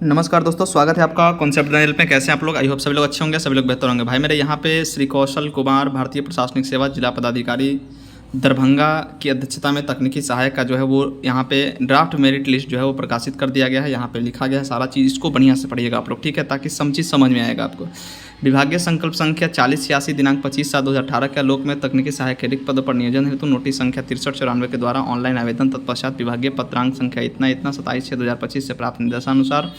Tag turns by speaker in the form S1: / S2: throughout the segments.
S1: नमस्कार दोस्तों, स्वागत है आपका कॉन्सेप्ट जनरल में। कैसे हैं आप लोग? आई होप सभी लोग अच्छे होंगे, सभी लोग बेहतर होंगे। भाई मेरे यहाँ पे श्री कौशल कुमार, भारतीय प्रशासनिक सेवा जिला पदाधिकारी दरभंगा की अध्यक्षता में तकनीकी सहायक का जो है वो यहाँ पे ड्राफ्ट मेरिट लिस्ट जो है वो प्रकाशित कर दिया गया है। यहाँ पे लिखा गया है सारा चीज़, इसको बढ़िया से पढ़िएगा आप लोग, ठीक है, ताकि सब चीज़ समझ में आएगा आपको। विभागीय संकल्प संख्या 4086 दिनांक 25/7/2018 के आलोक में तकनीकी सहायक के रिक्त पदों पर नियोजन हेतु नोटिस संख्या 6394 के द्वारा ऑनलाइन आवेदन तत्पश्चात विभागीय पत्रांक संख्या इतना 27/6/2025 से प्राप्त निर्देशानुसार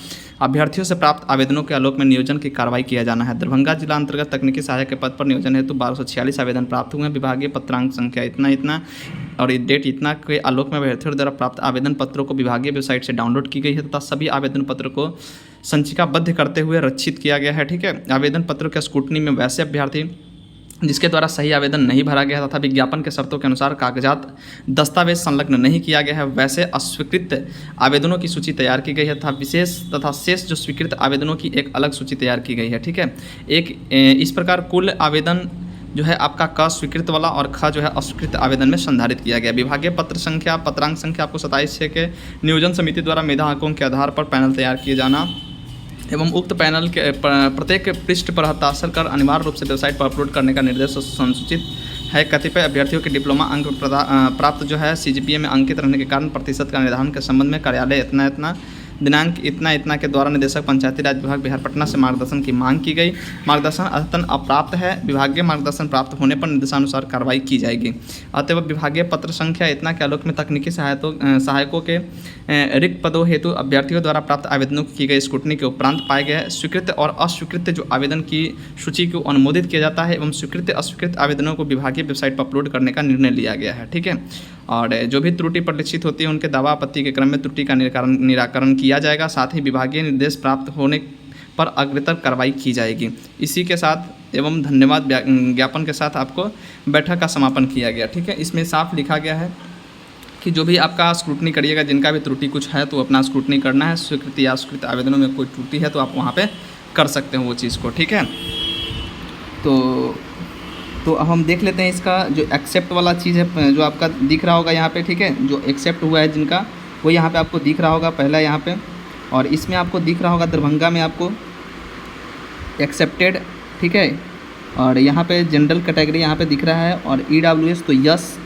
S1: अभ्यर्थियों से प्राप्त आवेदनों के आलोक में नियोजन की कार्रवाई किया जाना है। दरभंगा जिला अंतर्गत तकनीकी सहायक के पद पर नियोजन हेतु 1246 आवेदन प्राप्त हुए हैं। विभागीय पत्रांक संख्या इतना और डेट इतना के आलोक में अभ्यर्थियों द्वारा प्राप्त आवेदन पत्रों को विभागीय वेबसाइट से डाउनलोड की गई है तथा सभी आवेदन पत्रों को संचिकाबद्ध करते हुए रक्षित किया गया है, ठीक है। आवेदन पत्रों के स्क्रूटनी में वैसे अभ्यर्थी जिसके द्वारा सही आवेदन नहीं भरा गया तथा विज्ञापन के शर्तों के अनुसार कागजात दस्तावेज संलग्न नहीं किया गया है, वैसे अस्वीकृत आवेदनों की सूची तैयार की गई है तथा विशेष तथा शेष जो स्वीकृत आवेदनों की एक अलग सूची तैयार की गई है, ठीक है। इस प्रकार कुल आवेदन जो है आपका क स्वीकृत वाला और ख जो है अस्वीकृत आवेदन में संधारित किया गया। विभागीय पत्रांक संख्या आपको 27/6 के नियोजन समिति द्वारा मेधा अंकों के आधार पर पैनल तैयार किए जाना एवं उक्त पैनल के प्रत्येक पृष्ठ पर हस्ताक्षर कर अनिवार्य रूप से वेबसाइट पर अपलोड करने का निर्देश संसूचित है। कतिपय अभ्यर्थियों के डिप्लोमा अंक प्राप्त जो है CGPA में अंकित रहने के कारण प्रतिशत का निर्धारण के संबंध में कार्यालय इतना दिनांक इतना के द्वारा निदेशक पंचायती राज विभाग बिहार पटना से मार्गदर्शन की मांग की गई। मार्गदर्शन अद्यतन अप्राप्त है। विभागीय मार्गदर्शन प्राप्त होने पर निर्देशानुसार कार्रवाई की जाएगी। अतएव विभागीय पत्र संख्या इतना के आलोक में तकनीकी सहायकों के रिक्त पदों हेतु अभ्यर्थियों द्वारा प्राप्त आवेदनों की गई स्क्रूटनी के उपरांत पाए गए स्वीकृत और अस्वीकृत जो आवेदन की सूची को अनुमोदित किया जाता है एवं स्वीकृत अस्वीकृत आवेदनों को विभागीय वेबसाइट पर अपलोड करने का निर्णय लिया गया है, ठीक है। और जो भी त्रुटि परिलक्षित होती है उनके दावा आपत्ति के क्रम में त्रुटि का निराकरण किया जाएगा। साथ ही विभागीय निर्देश प्राप्त होने पर अग्रतर कार्रवाई की जाएगी। इसी के साथ एवं धन्यवाद ज्ञापन के साथ आपको बैठक का समापन किया गया, ठीक है। इसमें साफ लिखा गया है कि जो भी आपका स्क्रूटनी करिएगा, जिनका भी त्रुटि कुछ है तो अपना स्क्रूटनी करना है। स्वीकृत या अस्वीकृत आवेदनों में कोई त्रुटि है तो आप वहाँ पे कर सकते हो वो चीज़ को, ठीक है। तो अब हम देख लेते हैं इसका जो एक्सेप्ट वाला चीज़ है, जो आपका दिख रहा होगा यहाँ पे, ठीक है। जो एक्सेप्ट हुआ है जिनका, वो यहाँ पे आपको दिख रहा होगा पहला यहाँ पे, और इसमें आपको दिख रहा होगा दरभंगा में आपको एक्सेप्टेड, ठीक है। और यहाँ पे जनरल कैटेगरी यहाँ पे दिख रहा है और EWS तो यस,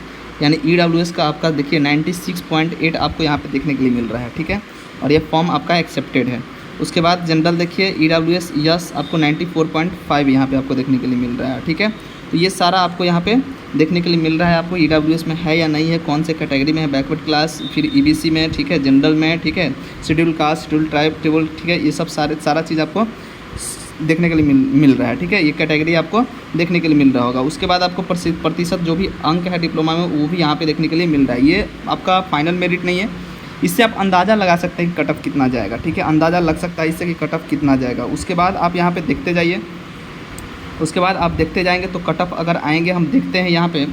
S1: यानी EWS का आपका देखिए 96.8 आपको यहाँ पे देखने के लिए मिल रहा है, ठीक है। और ये फॉर्म आपका एक्सेप्टेड है। उसके बाद जनरल देखिए EWS यस आपको 94.5 यहाँ पे आपको देखने के लिए मिल रहा है, ठीक है। तो ये सारा आपको यहाँ पे देखने के लिए मिल रहा है। आपको EWS में है या नहीं है, कौन से कैटेगरी में है, बैकवर्ड क्लास, फिर EBC में, ठीक है, जनरल में, ठीक है, schedule caste, schedule tribe, table, ठीक है, ये सब सारा चीज़ आपको देखने के लिए मिल रहा है, ठीक है। ये कैटेगरी आपको देखने के लिए मिल रहा होगा। उसके बाद आपको प्रतिशत जो भी अंक है डिप्लोमा में वो भी यहाँ पे देखने के लिए मिल रहा है। ये आपका फाइनल मेरिट नहीं है, इससे आप अंदाज़ा लगा सकते हैं कि कट ऑफ कितना जाएगा, ठीक है। अंदाज़ा लग सकता है इससे कि कट ऑफ कितना जाएगा। उसके बाद आप यहाँ पे देखते जाइए, उसके बाद आप देखते जाएंगे तो कट ऑफ अगर आएंगे, हम देखते हैं यहाँ पे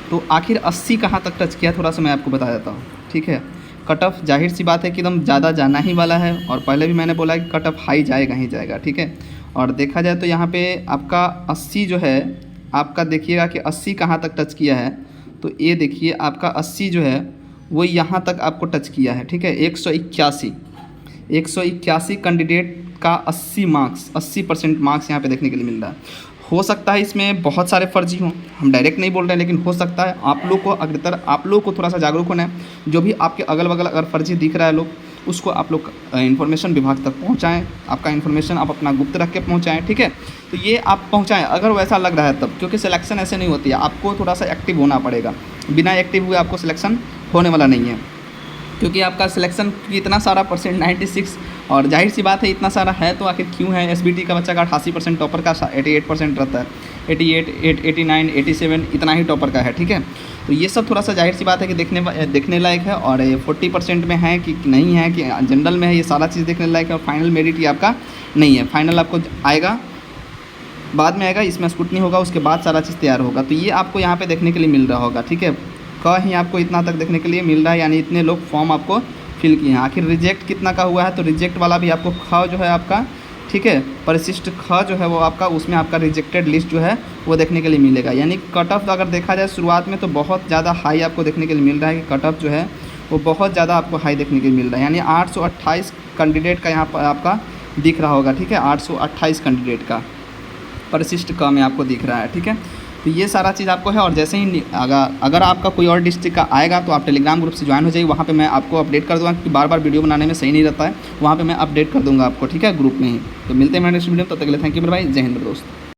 S1: तो आखिर 80 कहाँ तक टच किया, थोड़ा सा मैं आपको बता देता हूँ, ठीक है। कट ऑफ जाहिर सी बात है कि एकदम ज़्यादा जाना ही वाला है, और पहले भी मैंने बोला कि कट ऑफ हाई जाएगा ही जाएगा, ठीक है। और देखा जाए तो यहाँ पे आपका 80 जो है, आपका देखिएगा कि 80 कहाँ तक टच किया है, तो ये देखिए आपका 80 जो है वो यहाँ तक आपको टच किया है, ठीक है। 181 कैंडिडेट का 80 मार्क्स, 80% मार्क्स यहाँ पे देखने के लिए मिल रहा है। हो सकता है इसमें बहुत सारे फर्जी हों, हम डायरेक्ट नहीं बोल रहे हैं, लेकिन हो सकता है आप लोग को अग्रतर, आप लोग को थोड़ा सा जागरूक होना है। जो भी आपके अगल बगल अगर फर्जी दिख रहा है लोग, उसको आप लोग इन्फॉर्मेशन विभाग तक पहुंचाएं। आपका इन्फॉर्मेशन आप अपना गुप्त रख के पहुंचाएं, ठीक है। तो ये आप पहुंचाएं अगर वैसा लग रहा है तब, क्योंकि सिलेक्शन ऐसे नहीं होती है, आपको थोड़ा सा एक्टिव होना पड़ेगा। बिना एक्टिव हुए आपको सिलेक्शन होने वाला नहीं है, क्योंकि आपका सिलेक्शन इतना सारा परसेंट 96, और जाहिर सी बात है इतना सारा है तो आखिर क्यों है। SBT का बच्चा का 88% टॉपर का 88% रहता है, 88, 89, 87 इतना ही टॉपर का है, ठीक है। तो ये सब थोड़ा सा जाहिर सी बात है कि देखने लायक है। और 40% में है कि नहीं है, कि जनरल में है, ये सारा चीज़ देखने लायक है। और फाइनल मेरिट ये आपका नहीं है, फाइनल आपको आएगा बाद में आएगा, इसमें स्क्रूटनी होगा, उसके बाद सारा चीज़ तैयार होगा। तो ये आपको यहाँ पर देखने के लिए मिल रहा होगा, ठीक है। कहीं आपको इतना तक देखने के लिए मिल रहा है, यानी इतने लोग फॉर्म आपको फिल किए हैं। आखिर रिजेक्ट कितना का हुआ है, तो रिजेक्ट वाला भी आपको ख जो है आपका, ठीक है, परिशिष्ट ख जो है वो आपका, उसमें आपका रिजेक्टेड लिस्ट जो है वो देखने के लिए मिलेगा। यानी कट ऑफ अगर देखा जाए शुरुआत में तो बहुत ज़्यादा हाई आपको देखने के लिए मिल रहा है कि कट ऑफ जो है वो बहुत ज़्यादा आपको हाई देखने को मिल रहा है, यानी 828 कैंडिडेट का यहाँ पर आपका दिख रहा होगा, ठीक है, 828 कैंडिडेट का परिशिष्ट क में आपको दिख रहा है, ठीक है। तो ये सारा चीज़ आपको है। और जैसे ही अगर आपका कोई और डिस्ट्रिक्ट का आएगा तो आप टेलीग्राम ग्रुप से ज्वाइन हो जाइए, वहाँ पे मैं आपको अपडेट कर दूँगा, क्योंकि बार बार वीडियो बनाने में सही नहीं रहता है, वहाँ पे मैं अपडेट कर दूँगा आपको, ठीक है, ग्रुप में ही। तो मिलते हैं हमारे नेक्स्ट वीडियो में, तब तक के लिए थैंक यू मेरे भाई, जय हिंद दोस्त।